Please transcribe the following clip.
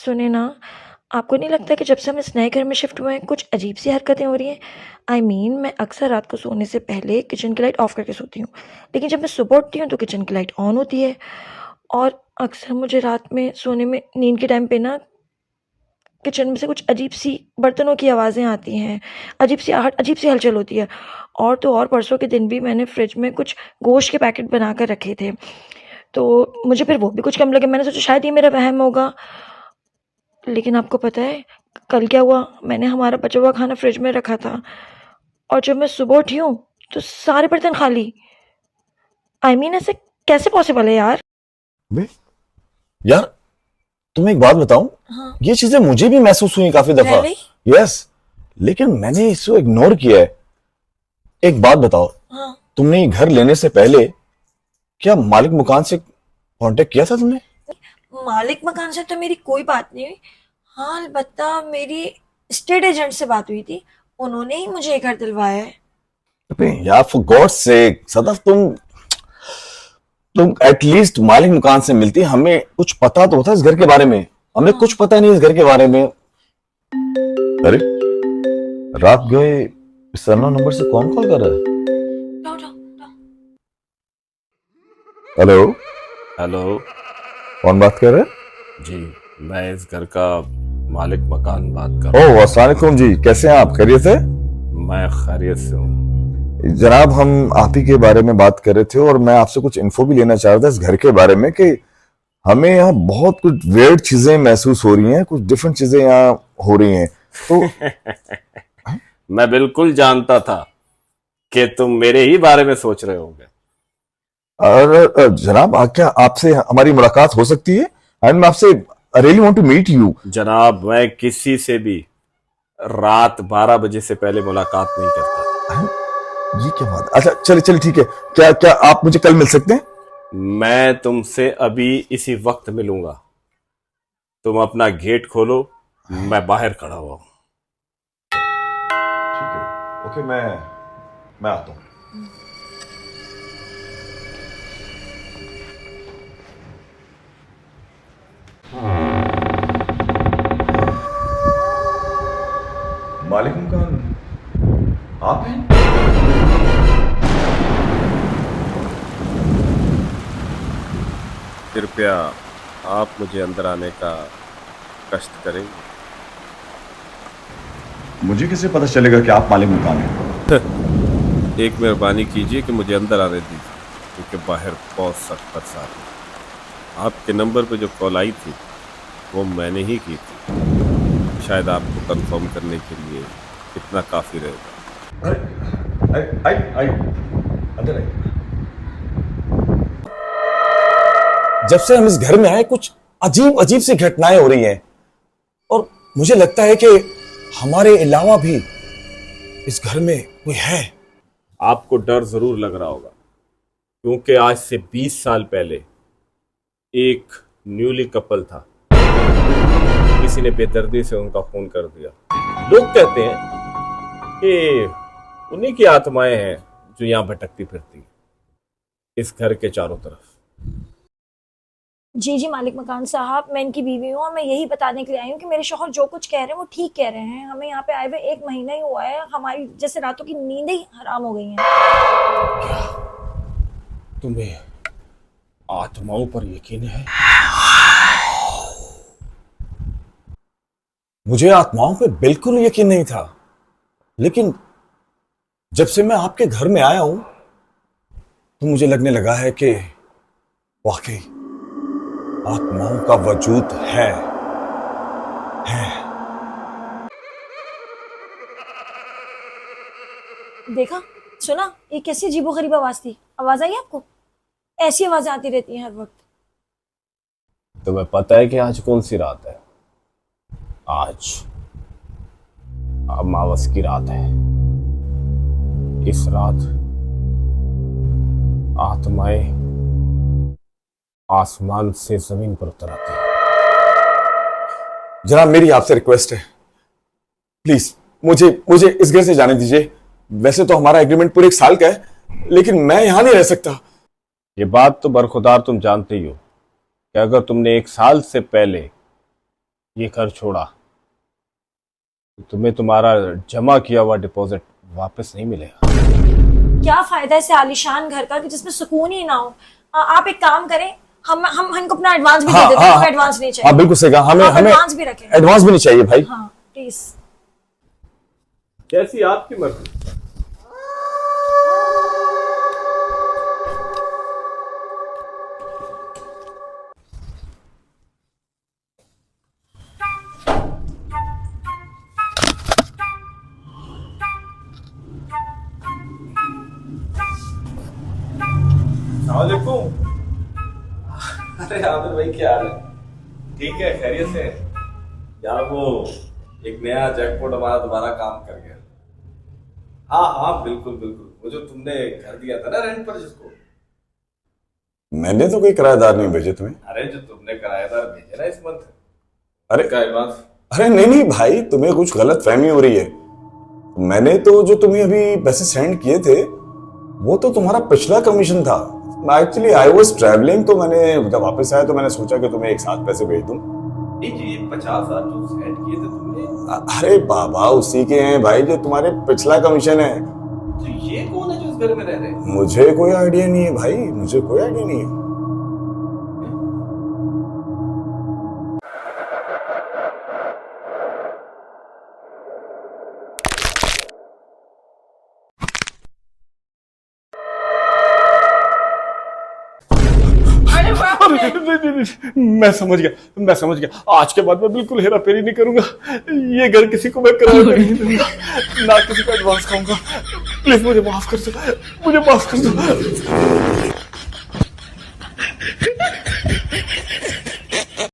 सुने ना, आपको नहीं लगता कि जब से हम इस नए घर में शिफ्ट हुए हैं कुछ अजीब सी हरकतें हो रही हैं? मैं अक्सर रात को सोने से पहले किचन की लाइट ऑफ करके सोती हूँ, लेकिन जब मैं सुबह उठती हूँ तो किचन की लाइट ऑन होती है। और अक्सर मुझे रात में सोने में नींद के टाइम पे ना किचन में से कुछ अजीब सी बर्तनों की आवाज़ें आती हैं, अजीब सी आहट, अजीब सी हलचल होती है। और तो और परसों के दिन भी मैंने फ्रिज में कुछ गोश्त के पैकेट बना कर रखे थे, तो मुझे फिर वो भी कुछ कम लगे। मैंने सोचा शायद ये मेरा वहम होगा। लेकिन आपको पता है कल क्या हुआ? मैंने हमारा बचा हुआ खाना फ्रिज में रखा था और जब मैं सुबह उठी हूँ तो सारे बर्तन खाली। ऐसे कैसे पॉसिबल है यार? बे, यार तुम्हें एक बात बताऊं। हाँ। ये चीजें मुझे भी महसूस हुई काफी दफा। Really? यस, लेकिन मैंने इसको इग्नोर किया है। एक बात बताओ, हाँ। तुमने ये घर लेने से पहले क्या मालिक मकान से कांटेक्ट किया था तुमने? मालिक मकान से तो मेरी कोई बात नहीं हुई। हाँ, अलबत्ता मेरी स्टेट एजेंट से बात हुई थी, उन्होंने ही मुझे ये घर दिलवाया है। अबे यार, फॉर गॉड सेक सदफ, तुम एटलीस्ट मालिक मकान से मिलती। हमें कुछ पता तो होता इस घर के बारे में। हमें कुछ पता नहीं इस घर के बारे में। अरे, रात गए इस अननोन नंबर से कौन कॉल कर रहा है? उठाओ, उठाओ, उठाओ। हेलो, हेलो कौन बात कर रहे हैं? जी, मैं इस घर का मालिक मकान बात कर रहा ओह, अस्सलाम वालेकुम जी, कैसे हैं आप? खैरियत है? हूँ। मैं खैरियत से हूँ। जनाब, हम आप ही के बारे में बात कर रहे थे और मैं आपसे कुछ इन्फो भी लेना चाह रहा था इस घर के बारे में कि हमें यहाँ बहुत कुछ वेird चीजें महसूस हो रही हैं, कुछ डिफरेंट चीजें यहाँ हो रही हैं। तो मैं बिल्कुल जानता था कि तुम मेरे ही बारे में सोच रहे होगे। जनाब, क्या आपसे हमारी मुलाकात हो सकती है? एंड मैं आपसे really want to meet you. जनाब, मैं किसी से भी रात 12 बजे से पहले मुलाकात नहीं करता। ये क्या बात है? अच्छा, चलिए चलिए, ठीक है। क्या क्या आप मुझे कल मिल सकते हैं? मैं तुमसे अभी इसी वक्त मिलूंगा। तुम अपना गेट खोलो, मैं बाहर खड़ा हुआ हूं। ठीक है, ओके, मैं आता हूँ। मालिक मकान आप हैं? कृपया आप मुझे अंदर आने का कष्ट करें। मुझे कैसे पता चलेगा कि आप मालिक मकान हैं? एक मेहरबानी कीजिए कि मुझे अंदर आने दीजिए, क्योंकि बाहर बहुत सख्त बरसात है। आपके नंबर पे जो कॉल आई थी वो मैंने ही की थी। शायद आपको कंफर्म करने के लिए इतना काफ़ी रहेगा। आई अंदर आई। जब से हम इस घर में आए कुछ अजीब अजीब सी घटनाएं हो रही हैं और मुझे लगता है कि हमारे अलावा भी इस घर में कोई है। आपको डर ज़रूर लग रहा होगा, क्योंकि आज से 20 साल पहले एक न्यूली कपल था। किसी ने बेदर्दी से उनका खून कर दिया। लोग कहते हैं कि उन्हीं की आत्माएं हैं जो यहाँ भटकती फिरती इस घर के चारों तरफ। जी जी मालिक मकान साहब, मैं इनकी बीवी हूँ और मैं यही बताने के लिए आई हूँ कि मेरे शौहर जो कुछ कह रहे हैं वो ठीक कह रहे हैं। हमें यहाँ पे आए हुए 1 महीना ही हुआ है, हमारी जैसे रातों की नींद ही हराम हो गई है। तुम्हें आत्माओं पर यकीन है? मुझे आत्माओं पे बिल्कुल यकीन नहीं था, लेकिन जब से मैं आपके घर में आया हूं तो मुझे लगने लगा है कि वाकई आत्माओं का वजूद है। देखा, सुना, ये कैसी अजीबोगरीब आवाज थी? आवाज आई आपको? ऐसी आवाजें आती रहती हैं हर वक्त। तुम्हें पता है कि आज कौन सी रात है? आज अमावस की रात है। इस रात आत्माएं आसमान से जमीन पर उतर आती हैं। जनाब, मेरी आपसे रिक्वेस्ट है, प्लीज मुझे मुझे इस घर से जाने दीजिए। वैसे तो हमारा एग्रीमेंट पूरे 1 साल का है, लेकिन मैं यहां नहीं रह सकता। ये बात तो बरखुदार तुम जानते ही हो कि अगर तुमने 1 साल से पहले ये घर छोड़ा तो तुम्हें तुम्हारा जमा किया हुआ डिपॉजिट वापस नहीं मिलेगा। क्या फायदा है इसे आलीशान घर का कि जिसमें सुकून ही ना हो। आप एक काम करें, हम इनको अपना एडवांस भी दे देते हैं। हमें एडवांस नहीं चाहिए। हाँ बिल्कुल सही कहा, हमें आप हमें एडवांस भी रखें। एडवांस भी नहीं चाहिए भाई। हाँ प्लीज। जैसी आपकी मर्जी। अस्सलामुअलैकुम। अरे आमिर भाई क्या हाल है? ठीक है, खैरियत से? यार वो एक नया जैकपॉट हमारा दोबारा काम कर गया। हाँ हाँ बिल्कुल बिल्कुल, वो जो तुमने घर दिया था ना रेंट पर जिसको। मैंने तो कोई किराएदार नहीं भेजे तुम्हें। अरे जो तुमने किराएदार भेजे ना इस मंथ, अरे का एडवांस। अरे नहीं नहीं भाई, तुम्हें कुछ गलत फहमी हो रही है। मैंने तो जो तुम्हें अभी पैसे सेंड किए थे वो तो तुम्हारा पिछला कमीशन था। एक्चुअली आई वॉज ट्रैवलिंग, तो मैंने जब वापस आया तो मैंने सोचा कि तुम्हें एक साथ पैसे भेज दूं। नहीं जी, 50,000 जो सेंड किए थे तुमने, अरे बाबा उसी के हैं भाई जो तुम्हारे पिछला कमीशन है। तो ये कौन है जो इस घर में रह रहे हैं? मुझे कोई आइडिया नहीं है भाई, मुझे कोई आइडिया नहीं है। मैं समझ गया। आज के बाद मैं बिल्कुल हेरा फेरी नहीं करूंगा। ये घर किसी को मैं किराए पे नहीं दूंगा, ना किसी को एडवांस खाऊंगा। प्लीज मुझे माफ कर दो, मुझे माफ कर दो।